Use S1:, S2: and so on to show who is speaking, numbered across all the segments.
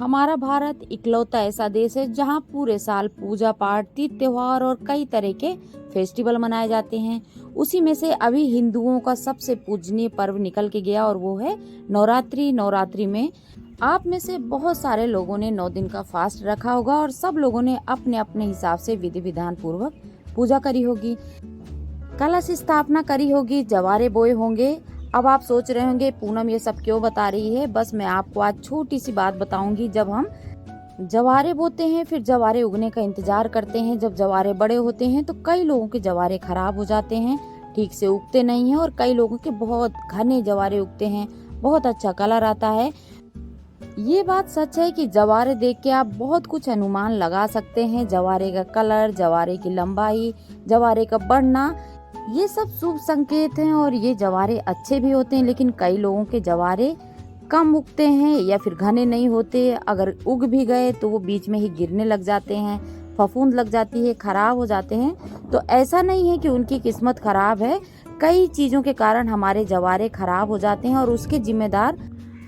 S1: हमारा भारत इकलौता ऐसा देश है जहाँ पूरे साल पूजा पाठ, तीज त्योहार और कई तरह के फेस्टिवल मनाए जाते हैं। उसी में से अभी हिंदुओं का सबसे पूजनीय पर्व निकल के गया और वो है नवरात्रि। नवरात्रि में आप में से बहुत सारे लोगों ने 9 दिन का फास्ट रखा होगा और सब लोगों ने अपने अपने हिसाब से विधि विधान पूर्वक पूजा करी होगी, कलश स्थापना करी होगी, जवारे बोए होंगे। अब आप सोच रहे होंगे पूनम ये सब क्यों बता रही है। बस मैं आपको आज छोटी सी बात बताऊंगी। जब हम जवारे बोते हैं फिर जवारे उगने का इंतजार करते हैं। जब जवारे बड़े होते हैं तो कई लोगों के जवारे खराब हो जाते हैं, ठीक से उगते नहीं हैं, और कई लोगों के बहुत घने जवारे उगते हैं, बहुत अच्छा कलर आता है। ये बात सच है कि जवारे देख के आप बहुत कुछ अनुमान लगा सकते हैं। जवारे का कलर, जवारे की लंबाई, जवारे का बढ़ना, ये सब शुभ संकेत हैं और ये जवारे अच्छे भी होते हैं। लेकिन कई लोगों के जवारे कम उगते हैं या फिर घने नहीं होते। अगर उग भी गए तो वो बीच में ही गिरने लग जाते हैं, फफूंद लग जाती है, खराब हो जाते हैं। तो ऐसा नहीं है कि उनकी किस्मत खराब है, कई चीजों के कारण हमारे जवारे खराब हो जाते हैं और उसके जिम्मेदार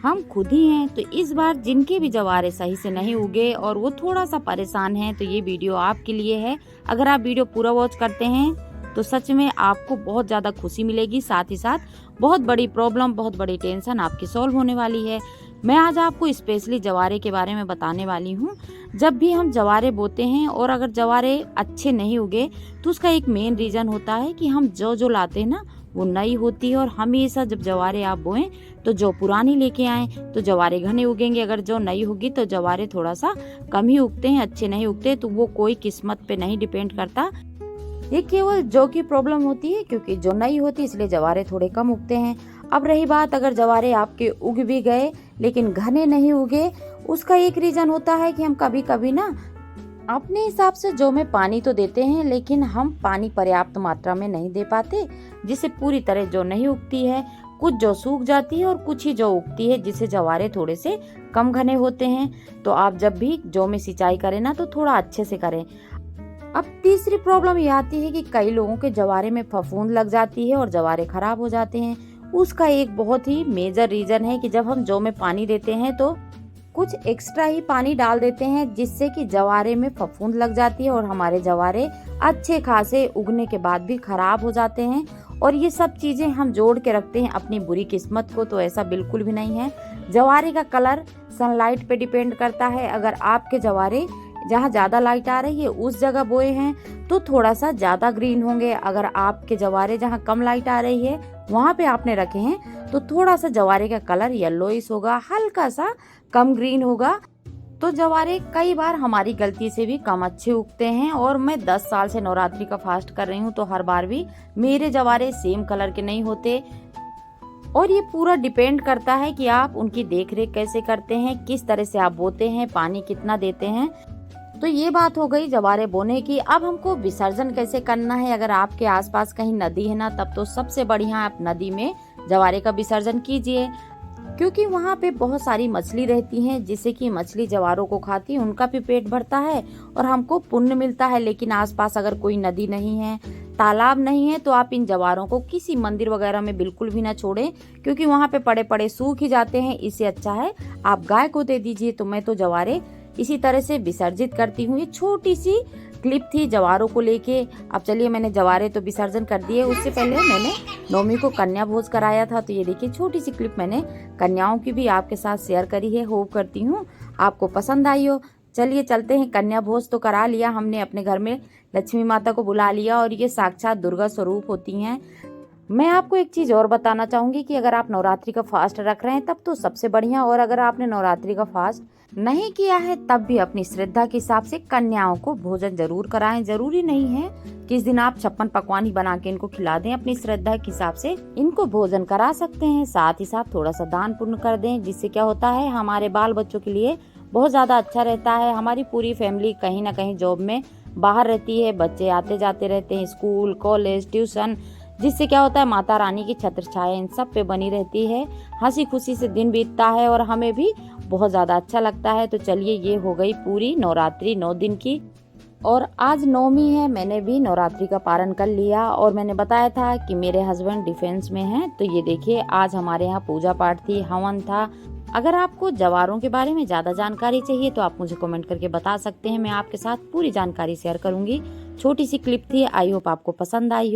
S1: हम खुद ही हैं। तो इस बार जिनके भी जवारे सही से नहीं उगे और वो थोड़ा सा परेशान हैं, तो ये वीडियो आपके लिए है। अगर आप वीडियो पूरा वॉच करते हैं तो सच में आपको बहुत ज़्यादा खुशी मिलेगी, साथ ही साथ बहुत बड़ी प्रॉब्लम, बहुत बड़ी टेंशन आपकी सॉल्व होने वाली है। मैं आज आपको स्पेशली जवारे के बारे में बताने वाली हूँ। जब भी हम जवारे बोते हैं और अगर जवारे अच्छे नहीं उगे तो उसका एक मेन रीज़न होता है कि हम जो लाते हैं ना वो नई होती है। और हमेशा जब जवारे आप बोएं तो जो पुरानी लेके आएँ तो जवारे घने उगेंगे, अगर जो नई होगी तो जवारे थोड़ा सा कम ही उगते हैं, अच्छे नहीं उगते। तो वो कोई किस्मत पे नहीं डिपेंड करता, ये केवल जो की प्रॉब्लम होती है क्योंकि जो नई होती है इसलिए जवारे थोड़े कम उगते हैं। अब रही बात अगर जवारे आपके उग भी गए लेकिन घने नहीं उगे, उसका एक रीजन होता है कि हम कभी कभी ना अपने हिसाब से जौ में पानी तो देते हैं लेकिन हम पानी पर्याप्त मात्रा में नहीं दे पाते, जिससे पूरी तरह जौ नहीं उगती है। कुछ जौ सूख जाती है और कुछ ही जौ उगती है, जिससे जवारे थोड़े से कम घने होते हैं। तो आप जब भी जौ में सिंचाई करें ना तो थोड़ा अच्छे से करें। अब तीसरी प्रॉब्लम ये आती है कि कई लोगों के जवारे में फफूंद लग जाती है और जवारे खराब हो जाते हैं। उसका एक बहुत ही मेजर रीजन है कि जब हम जौ में पानी देते हैं तो कुछ एक्स्ट्रा ही पानी डाल देते हैं, जिससे कि जवारे में फफूंद लग जाती है और हमारे जवारे अच्छे खासे उगने के बाद भी खराब हो जाते हैं। और ये सब चीजें हम जोड़ के रखते हैं अपनी बुरी किस्मत को, तो ऐसा बिल्कुल भी नहीं है। जवारे का कलर सनलाइट पे डिपेंड करता है। अगर आपके जवारे जहाँ ज्यादा लाइट आ रही है उस जगह बोए हैं तो थोड़ा सा ज्यादा ग्रीन होंगे। अगर आपके जवारे जहाँ कम लाइट आ रही है वहाँ पे आपने रखे हैं तो थोड़ा सा जवारे का कलर येलोइश होगा, हल्का सा कम ग्रीन होगा। तो जवारे कई बार हमारी गलती से भी कम अच्छे उगते हैं। और मैं 10 साल से नवरात्रि का फास्ट कर रही हूँ तो हर बार भी मेरे जवारे सेम कलर के नहीं होते। और ये पूरा डिपेंड करता है कि आप उनकी देखरेख कैसे करते हैं, किस तरह से आप बोते हैं, पानी कितना देते हैं। तो ये बात हो गई जवारे बोने की। अब हमको विसर्जन कैसे करना है। अगर आपके आसपास कहीं नदी है ना, तब तो सबसे बढ़िया आप नदी में जवारे का विसर्जन कीजिए, क्योंकि वहाँ पे बहुत सारी मछली रहती हैं, जिससे कि मछली जवारों को खाती है, उनका भी पेट भरता है और हमको पुण्य मिलता है। लेकिन आसपास अगर कोई नदी नहीं है, तालाब नहीं है, तो आप इन जवारों को किसी मंदिर वगैरह में बिल्कुल भी ना छोड़ें, क्योंकि वहाँ पे पड़े पड़े सूख ही जाते हैं। इससे अच्छा है आप गाय को दे दीजिए। तो मैं तो जवारे इसी तरह से विसर्जित करती हूँ। ये छोटी सी क्लिप थी जवारों को लेके। अब चलिए, मैंने जवारे तो विसर्जन कर दिए, उससे पहले मैंने नवमी को कन्या भोज कराया था। तो ये देखिए छोटी सी क्लिप मैंने कन्याओं की भी आपके साथ शेयर करी है। होप करती हूँ आपको पसंद आई हो। चलिए चलते हैं। कन्या भोज तो करा लिया हमने, अपने घर में लक्ष्मी माता को बुला लिया और ये साक्षात दुर्गा स्वरूप होती हैं। मैं आपको एक चीज और बताना चाहूंगी कि अगर आप नवरात्रि का फास्ट रख रहे हैं तब तो सबसे बढ़िया, और अगर आपने नवरात्रि का फास्ट नहीं किया है तब भी अपनी श्रद्धा के हिसाब से कन्याओं को भोजन जरूर कराएं। जरूरी नहीं है कि इस दिन आप 56 पकवान ही बना के इनको खिला दें, अपनी श्रद्धा के हिसाब से इनको भोजन करा सकते हैं। साथ ही साथ थोड़ा सा दान पुण्य कर दें, जिससे क्या होता है हमारे बाल बच्चों के लिए बहुत ज्यादा अच्छा रहता है। हमारी पूरी फैमिली कहीं ना कहीं जॉब में बाहर रहती है, बच्चे आते जाते रहते हैं, स्कूल कॉलेज ट्यूशन, जिससे क्या होता है माता रानी की छत्र छाया इन सब पे बनी रहती है। हंसी खुशी से दिन बीतता है और हमें भी बहुत ज़्यादा अच्छा लगता है। तो चलिए, ये हो गई पूरी नवरात्रि 9 दिन की। और आज नवमी है, मैंने भी नवरात्रि का पारण कर लिया। और मैंने बताया था कि मेरे हस्बैंड डिफेंस में हैं, तो ये देखिए आज हमारे यहाँ पूजा पाठ थी, हवन था। अगर आपको जवारों के बारे में ज़्यादा जानकारी चाहिए तो आप मुझे कमेंट करके बता सकते हैं, मैं आपके साथ पूरी जानकारी शेयर करूंगी। छोटी सी क्लिप थी, आई होप आपको पसंद आई हो।